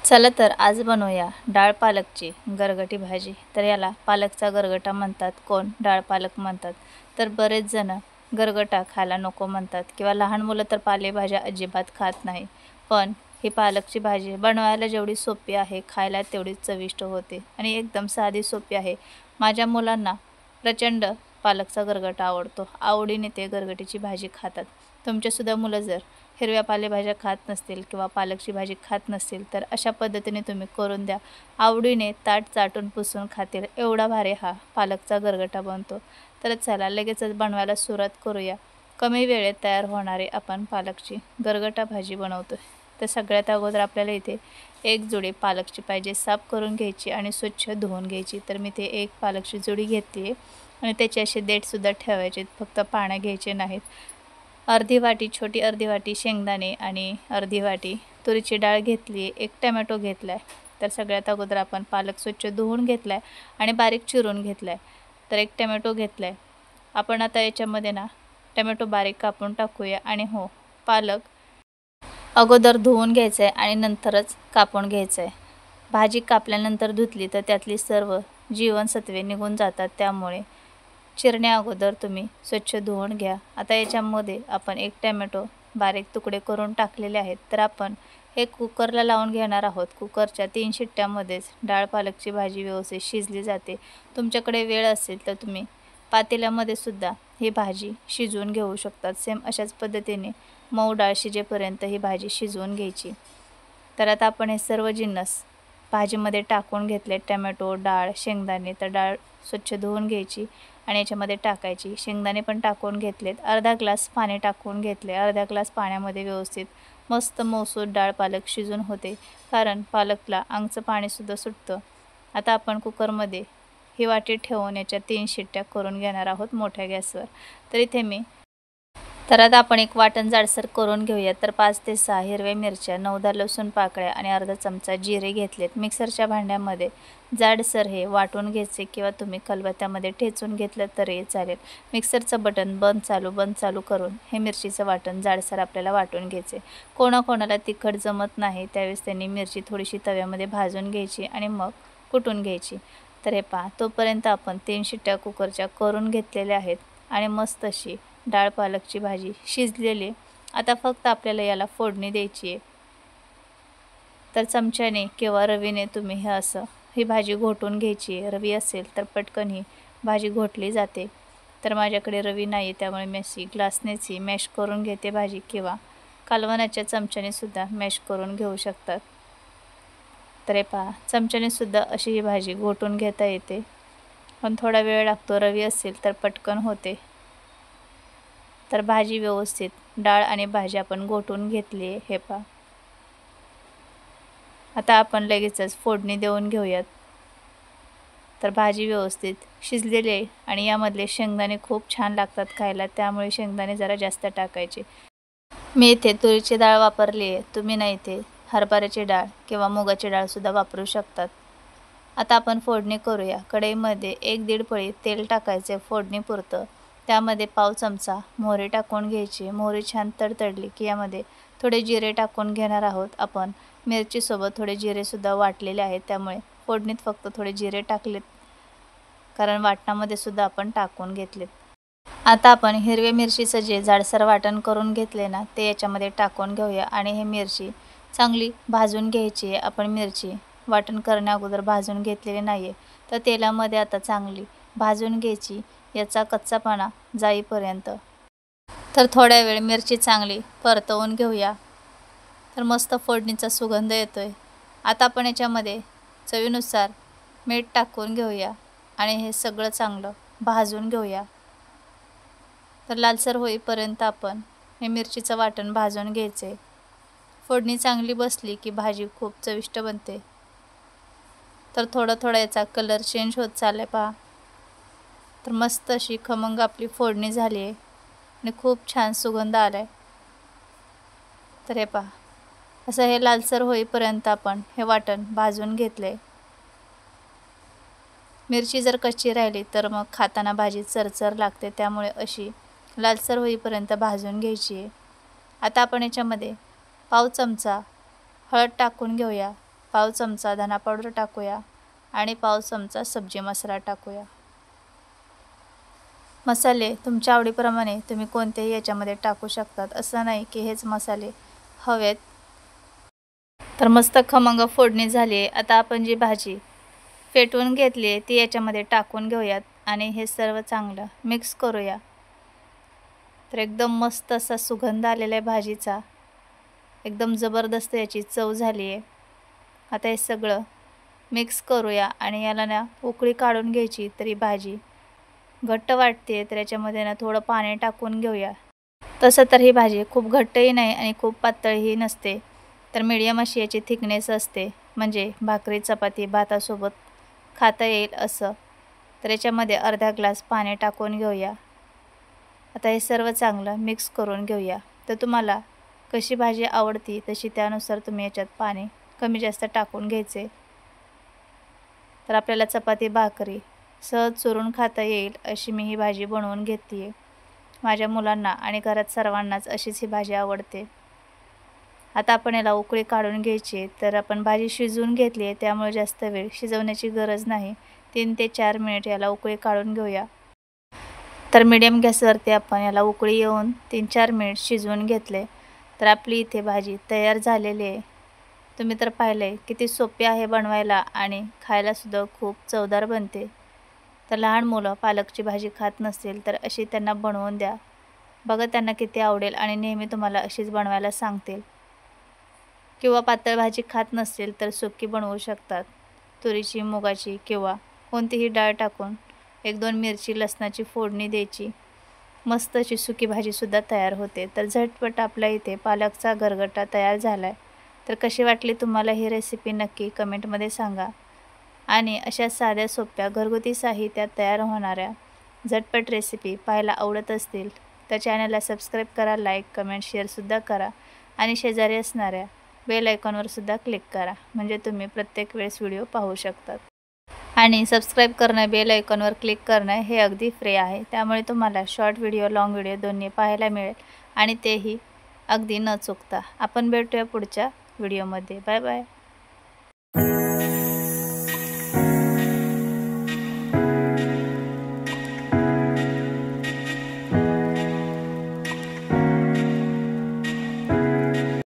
चला तर आज बनवूया डाळ पालकची गरगटी भाजी। तर याला पालकचा गरगटा म्हणतात, कोण डाळ पालक म्हणतात। तर बरेच जण गरगटा खायला नको म्हणतात किंवा लहान मुलं तर पालेभाज्या अजिबात खात नाही। पण ही पालकची भाजी बनवायला जेवढी सोपी आहे, खायला तेवढीच चविष्ट होते आणि एकदम साधी सोपी आहे। माझ्या मुलांना प्रचंड पालकचा गरगटा आवडतो, आवडीने ते गरगटीची भाजी खातात। तुमच्यासुद्धा मुलं जर हिरव्या पालेभाज्या खात नसतील किंवा पालकची भाजी खात नसतील तर अशा पद्धतीने तुम्ही करून द्या, आवडीने ताट चाटून पुसून खातील। एवढा भारी हा पालकचा गरगटा बनतो। तर चला लगेचच बनवायला सुरुवात करूया। कमी वेळेत तयार होणारे आपण पालकची गरगटा भाजी बनवतोय। तर सगळ्यात अगोदर आपल्याला इथे एक जुडी पालकची पाहिजे, साफ करून घ्यायची आणि स्वच्छ धुवून घ्यायची। तर मी ते एक पालकची जुडी घेतली आणि त्याचे असे देठसुद्धा ठेवायचे, फक्त पानं घ्यायचे नाहीत। अर्धी वाटी, छोटी अर्धी वाटी शेंगदाणे आणि अर्धी वाटी तुरीची डाळ घेतली, एक टमॅटो घेतलाय। तर सगळ्यात अगोदर आपण पालक स्वच्छ धुवून घेतलाय आणि बारीक चिरून घेतलाय। तर एक टमॅटो घेतलाय आपण। आता याच्यामध्ये ना टमॅटो बारीक कापून टाकूया आणि हो, पालक अगोदर धुवून घ्यायचं आहे आणि नंतरच कापून घ्यायचं आहे। भाजी कापल्यानंतर धुतली तर त्यातली सर्व जीवनसत्वे निघून जातात, त्यामुळे चिरण्या अगोदर तुम्ही स्वच्छ धुवून घ्या। आता याच्यामध्ये आपण एक टमॅटो बारीक तुकडे करून टाकलेले आहेत। तर आपण हे कुकरला लावून घेणार आहोत। कुकरच्या 3 शिट्ट्यामध्येच डाळ पालकची भाजी व्यवस्थित शिजली जाते। तुमच्याकडे वेळ असेल तर तुम्ही पातेल्यामध्ये सुद्धा ही भाजी शिजवून घेऊ शकतात। सेम अशाच पद्धतीने मऊ डाळ शिजेपर्यंत ही भाजी शिजवून घ्यायची। तर आता आपण हे सर्व जिन्नस भाजीमध्ये टाकून घेतले, टमॅटो, डाळ, शेंगदाणे। तर डाळ स्वच्छ धुवून घ्यायची आणि याच्यामध्ये टाकायची, शेंगदाणे पण टाकून घेतलेत, अर्धा ग्लास पाणी टाकून घेतले। अर्धा ग्लास पाण्यामध्ये व्यवस्थित मस्त मौसूद डाळ पालक शिजून होते, कारण पालकला अंगचं पाणीसुद्धा सुटतं। आता आपण कुकरमध्ये ही वाटी ठेवून याच्या 3 शिट्ट्या करून घेणार आहोत मोठ्या गॅसवर। तर इथे मी आता आपण एक वाटण जाडसर करून घेऊया। तर 5 ते 6 हिरव्या मिरच्या, 9-10 लसूण पाकळ्या आणि अर्धा चमचा जिरे घेतलेत। मिक्सरच्या भांड्यामध्ये जाडसर हे वाटून घ्यायचे किंवा तुम्ही खलबत्त्यामध्ये ठेचून घेतलं तरी चालेल। मिक्सरचं बटन बंद चालू करून हे मिरचीचं वाटण जाडसर आपल्याला वाटून घ्यायचे। कोणाकोणाला तिखट जमत नाही, त्यावेळेस त्यांनी मिरची थोडीशी तव्यामध्ये भाजून घ्यायची आणि मग कुटून घ्यायची। तर हे पहा, तोपर्यंत आपण 3 शिट्ट्या कुकरच्या करून घेतलेल्या आहेत आणि मस्त अशी डाळ पालकची भाजी शिजलेली। आता फक्त आपल्याला याला फोडणी द्यायची आहे। तर चमच्याने किंवा रवीने तुम्ही ही भाजी घोटून घ्यायची आहे। रवी असेल तर पटकन ही भाजी घोटली जाते। तर माझ्याकडे रवी नाही, त्यामुळे मी अशी ग्लासनेच ही मॅश करून घेते भाजी, किंवा कालवणाच्या चमच्याने सुद्धा मॅश करून घेऊ शकतात। तर हे पहा, चमच्याने सुद्धा अशी ही भाजी घोटून घेता येते, पण थोडा वेळ लागतो। रवी असेल तर पटकन होते। तर भाजी व्यवस्थित डाळ आणि भाजी आपण घोटून घेतली आहे, हे पहा। आता आपण लगेचच फोडणी देऊन घेऊयात। तर भाजी व्यवस्थित शिजलेली आहे आणि यामधले शेंगदाणे खूप छान लागतात खायला, त्यामुळे शेंगदाणे जरा जास्त टाकायचे। मी इथे तुरीची डाळ वापरली आहे, तुम्ही नाही इथे हरभऱ्याची डाळ किंवा मुगाची डाळसुद्धा वापरू शकतात। आता आपण फोडणी करूया। कढईमध्ये 1-1.5 पळी तेल टाकायचे फोडणीपुरतं। त्यामध्ये पाव चमचा मोहरी टाकून घ्यायची। मोहरी छान तडतडली की यामध्ये थोडे जिरे टाकून घेणार आहोत आपण। मिरचीसोबत थोडे जिरेसुद्धा वाटलेले आहेत, त्यामुळे फोडणीत फक्त थोडे जिरे टाकलेत, कारण वाटणामध्ये सुद्धा आपण टाकून घेतलेत। आता आपण हिरव्या मिरचीचं जे जाडसर वाटण करून घेतले ना, ते याच्यामध्ये टाकून घेऊया आणि हे मिरची चांगली भाजून घ्यायची आहे। आपण मिरची वाटण करण्या अगोदर भाजून घेतलेली नाही आहे, तर तेलामध्ये आता चांगली भाजून घ्यायची, याचा कच्चापणा जाईपर्यंत। तर थोड्या वेळ मिरची चांगली परतवून घेऊया। तर मस्त फोडणीचा सुगंध येतोय। आता आपण याच्यामध्ये चवीनुसार मीठ टाकून घेऊया आणि हे सगळं चांगलं भाजून घेऊया। तर लालसर होईपर्यंत आपण हे मिरचीचं वाटण भाजून घ्यायचे। फोडणी चांगली बसली की भाजी खूप चविष्ट बनते। तर थोडा याचा कलर चेंज होत चाललाय, पहा। तर मस्त अशी खमंग आपली फोडणी झाली आहे आणि खूप छान सुगंध आलाय। तर हे पहा, असं हे लालसर होईपर्यंत आपण हे वाटण भाजून घेतले। मिरची जर कच्ची राहिली तर मग खाताना भाजी चरचर लागते, त्यामुळे अशी लालसर होईपर्यंत भाजून घ्यायची आहे। आता आपण याच्यामध्ये पाव चमचा हळद टाकून घेऊया, पाव चमचा धना पावडर टाकूया आणि पाव चमचा सब्जी मसाला टाकूया। मसाले तुमच्या आवडीप्रमाणे तुम्ही कोणतेही याच्यामध्ये टाकू शकतात, असं नाही की हेच मसाले हवेत। तर मस्त खमंग फोडणी झाली आहे। आता आपण जी भाजी फेटवून घेतली आहे ती याच्यामध्ये टाकून घेऊयात आणि हे सर्व चांगलं मिक्स करूया। तर एकदम मस्त असा सुगंध आलेला आहे भाजीचा, एकदम जबरदस्त याची चव झाली आहे। आता हे सगळं मिक्स करूया आणि याला ना उकळी काढून घ्यायची। तरी भाजी घट्ट वाटते तर याच्यामध्ये ना थोडं पाणी टाकून घेऊया। तसं तर ही भाजी खूप घट्टही नाही आणि खूप पातळही नसते, तर मीडियम अशी याची थिकनेस असते, म्हणजे भाकरी चपाती भातासोबत खाता येईल असं। तर याच्यामध्ये अर्धा ग्लास पाणी टाकून घेऊया। आता हे सर्व चांगलं मिक्स करून घेऊया। तर तुम्हाला कशी भाजी आवडती तशी त्यानुसार तुम्ही याच्यात पाणी कमी जास्त टाकून घ्यायचे। तर आपल्याला चपाती भाकरी सहज चुरून खाता येईल अशी मी ही भाजी बनवून घेतली आहे। माझ्या मुलांना आणि घरात सर्वांनाच अशीच ही भाजी आवडते। आता आपण याला उकळी काढून घ्यायची। तर आपण भाजी शिजवून घेतली आहे, त्यामुळे जास्त वेळ शिजवण्याची गरज नाही। 3 ते 4 मिनिट याला उकळी काढून घेऊया। तर मीडियम गॅसवरती आपण याला उकळी येऊन 3-4 मिनिट शिजवून घेतले। तर आपली इथे भाजी तयार झालेली आहे। तुम्ही तर पाहिलंय किती सोपी आहे बनवायला आणि खायलासुद्धा खूप चवदार बनते। तर लहान मुलं पालकची भाजी खात नसतील तर अशी त्यांना बनवून द्या, बघा त्यांना किती आवडेल आणि नेहमी तुम्हाला अशीच बनवायला सांगतील। किंवा पातळ भाजी खात नसतील तर सुकी बनवू शकतात, तुरीची मुगाची किंवा कोणतीही डाळ टाकून 1-2 मिरची लसणाची फोडणी द्यायची, मस्त अशी सुकी भाजीसुद्धा तयार होते। तर झटपट आपल्या इथे पालकचा गरगटा तयार झाला आहे। तर कशी वाटली तुम्हाला ही रेसिपी नक्की कमेंटमध्ये सांगा। आणि अशा साध्या सोप्या घरगुती साहित्यात तयार होणाऱ्या झटपट रेसिपी पाहायला आवडत असतील तर चॅनलला सबस्क्राईब करा, लाईक कमेंट शेअरसुद्धा करा आणि शेजारी असणाऱ्या बेल आयकॉनवर सुद्धा क्लिक करा, म्हणजे तुम्ही प्रत्येक वेळेस व्हिडिओ पाहू शकतात। आणि सबस्क्राईब करणं बेल आयकॉनवर क्लिक करणं हे अगदी फ्री आहे, त्यामुळे तुम्हाला शॉर्ट व्हिडिओ लाँग व्हिडिओ दोन्ही पाहायला मिळेल आणि तेही अगदी न चुकता। आपण भेटूया पुढच्या व्हिडिओमध्ये। Bye bye.